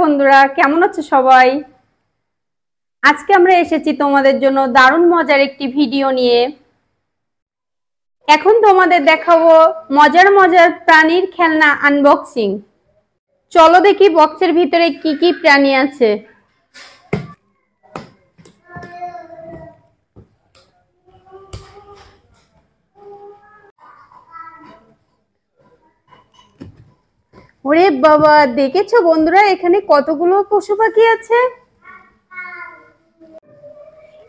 বন্ধুরা, কেমন আছো সবাই? আজকে আমরা এসেছি তোমাদের জন্য দারুণ মজার একটি ভিডিও নিয়ে। এখন তোমাদের দেখাবো মজার মজার প্রাণীর খেলনা আনবক্সিং। চলো দেখি বক্সের ভিতরে কি কি প্রাণী আছে। ওরে বাবা, দেখেছো বন্ধুরা এখানে কতগুলো পশু পাখি আছে।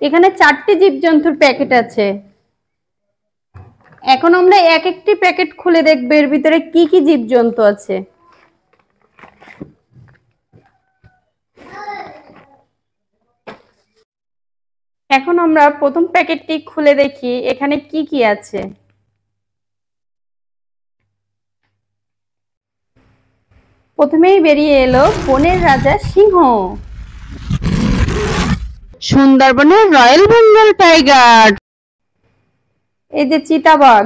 এখানে 4টি জীবজন্তুর প্যাকেট আছে। এখন আমরা এক একটি প্যাকেট খুলে দেখব এর ভিতরে কি কি জীবজন্তু আছে। এখন আমরা প্রথম প্যাকেটটি খুলে দেখি এখানে কি কি আছে। প্রথমেই বেরিয়ে এলো বনের রাজা সিংহ, সুন্দরবনের রয়্যাল বেঙ্গল টাইগার, এই যে চিতাবাঘ,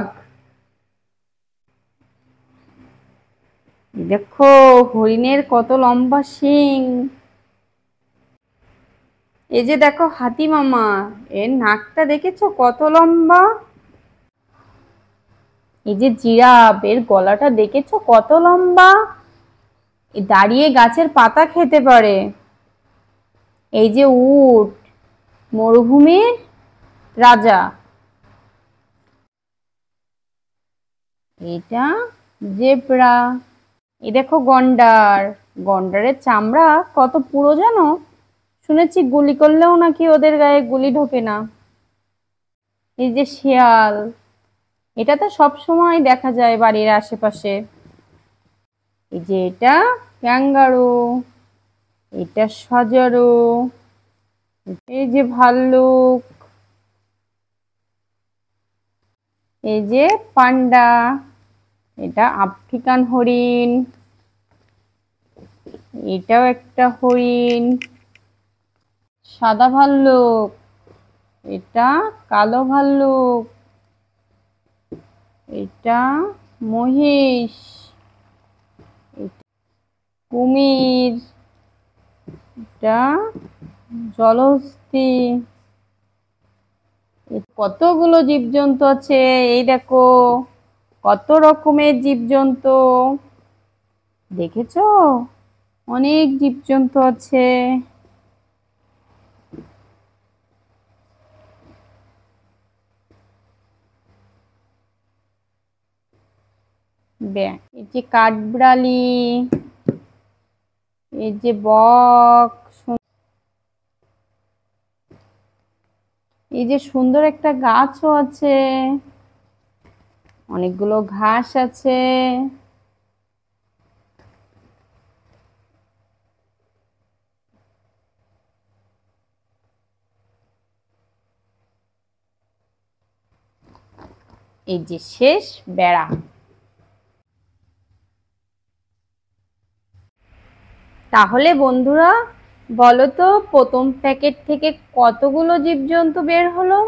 দেখো হরিণের কত লম্বা শিং, এই যে দেখো হাতি মামা, এর নাকটা দেখেছো কত লম্বা, এই যে জিরাফ, এর গলাটা দেখেছো কত লম্বা, দাঁড়িয়ে গাছের পাতা খেতে পারে, এই যে উট, মরুভূমির রাজা, এটা জেব্রা, এই দেখো গন্ডার, গন্ডারের চামড়া কত পুরো জানো, শুনেছি গুলি করলেও নাকি ওদের গায়ে গুলি ঢোকে না। এই যে শিয়াল, এটা তো সব সময় দেখা যায় বাড়ির আশেপাশে। এই যে এটা ক্যাঙ্গারু, এটা সজারু, এই যে ভাল্লুক, এই যে পান্ডা, এটা আফ্রিকান হরিণ, এটাও একটা হরিণ, সাদা ভাল্লুক, এটা কালো ভাল্লুক, এটা মহিষ, কুমির, এটা জলহস্তী, কতগুলো জীবজন্তু আছে, এই দেখো কত রকমের জীবজন্তু, দেখেছো অনেক জীবজন্তু আছে। এই যে কাঠবিড়ালি, এই যে বক, এই যে সুন্দর একটা গাছও আছে, অনেকগুলো ঘাস আছে, এই যে শেষ বেড়া। তাহলে বন্ধুরা বলো তো প্রথম প্যাকেট থেকে কতগুলো জীবজন্তু বের হলো?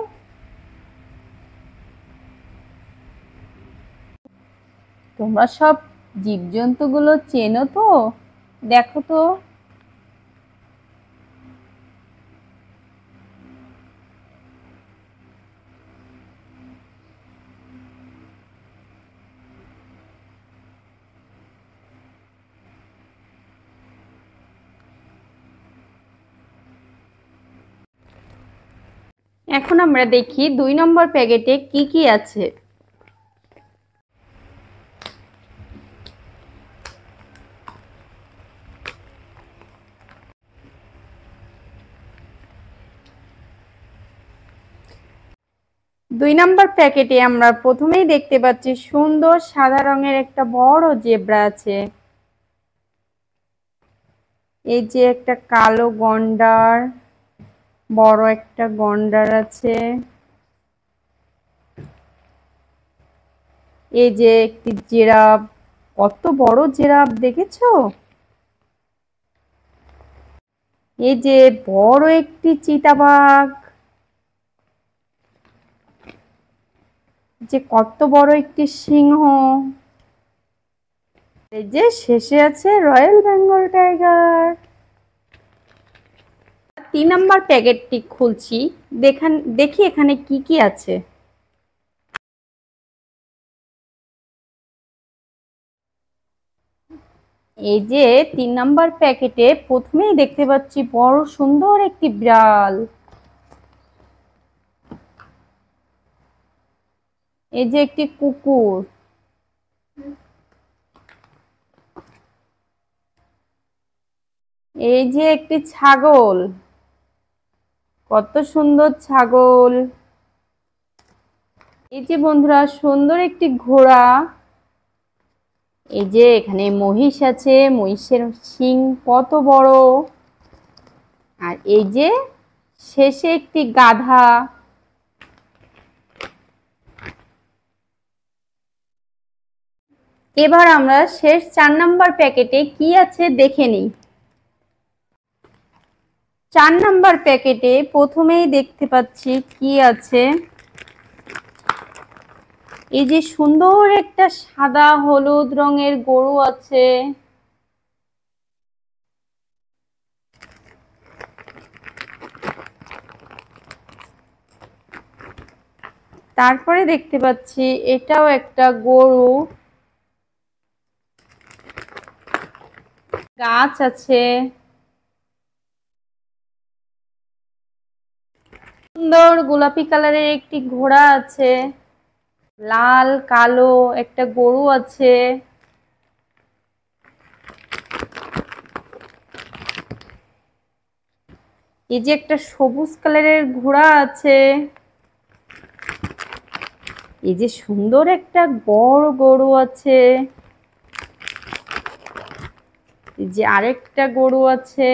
তোমরা সব জীবজন্তুগুলো চেনো তো? দেখো তো। এখন আমরা দেখি 2 নম্বর প্যাকেটে কি কি আছে। দুই নম্বর প্যাকেটে আমরা প্রথমেই দেখতে পাচ্ছি সুন্দর সাদা রঙের একটা বড় জেব্রা আছে, এই যে একটা কালো গন্ডার, বড় একটা গন্ডার আছে, এই যে একটি জিরাফ, কত বড় জিরাফ দেখেছো, এই যে বড় একটি চিতাবাঘ, যে কত বড় একটি সিংহ, এই যে শেষে আছে রয়্যাল বেঙ্গল টাইগার। 3 নম্বর প্যাকেটটি খুলছি, দেখি এখানে কি কি আছে। এই যে 3 নম্বর প্যাকেটে প্রথমেই দেখতে পাচ্ছি বড় সুন্দর একটি বিড়াল। এই যে একটি কুকুর, এই যে একটি ছাগল, কত সুন্দর ছাগল। এই যে বন্ধুরা সুন্দর একটি ঘোড়া। এই যে এখানে মহিষ আছে, মহিষের শিং কত বড়। আর এই যে শেষে একটি গাধা। এবার আমরা শেষ 4 নম্বর প্যাকেটে কি আছে দেখে নিই। 4 নম্বর প্যাকেটে প্রথমেই দেখতে পাচ্ছি কি আছে। এই যে সুন্দর একটা সাদা হলুদ রঙের গরু আছে। তারপরে দেখতে পাচ্ছি এটাও একটা গরু। গাছ আছে, সুন্দর গোলাপি কালারের একটি ঘোড়া আছে, লাল কালো একটা গরু আছে। এই যে একটা সবুজ কালারের ঘোড়া আছে। এই যে সুন্দর একটা বড় গরু আছে। এই যে আরেকটা গরু আছে।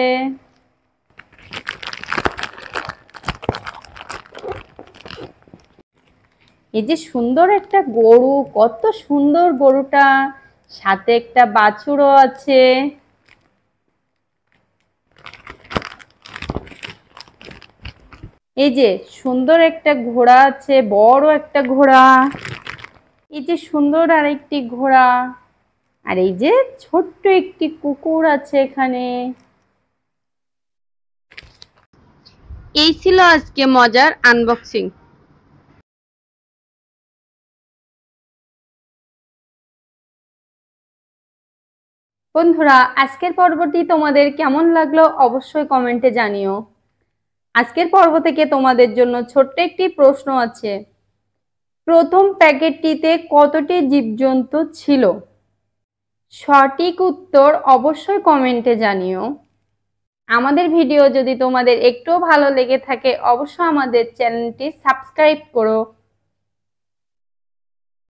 এই যে সুন্দর একটা গরু, কত সুন্দর গরুটা, সাথে একটা বাছুরও আছে। এই যে সুন্দর একটা ঘোড়া আছে, বড় একটা ঘোড়া। এই যে সুন্দর আরেকটি ঘোড়া। আর এই যে ছোট্ট একটি কুকুর আছে এখানে। এই ছিল আজকে মজার আনবক্সিং। বন্ধুরা আজকের পর্বটি তোমাদের কেমন লাগলো অবশ্যই কমেন্টে জানিও। আজকের পর্ব থেকে তোমাদের জন্য ছোট্ট একটি প্রশ্ন আছে। প্রথম প্যাকেটটিতে কতটি জীবজন্তু ছিল? সঠিক উত্তর অবশ্যই কমেন্টে জানিও। আমাদের ভিডিও যদি তোমাদের একটুও ভালো লেগে থাকে অবশ্যই আমাদের চ্যানেলটি সাবস্ক্রাইব করো।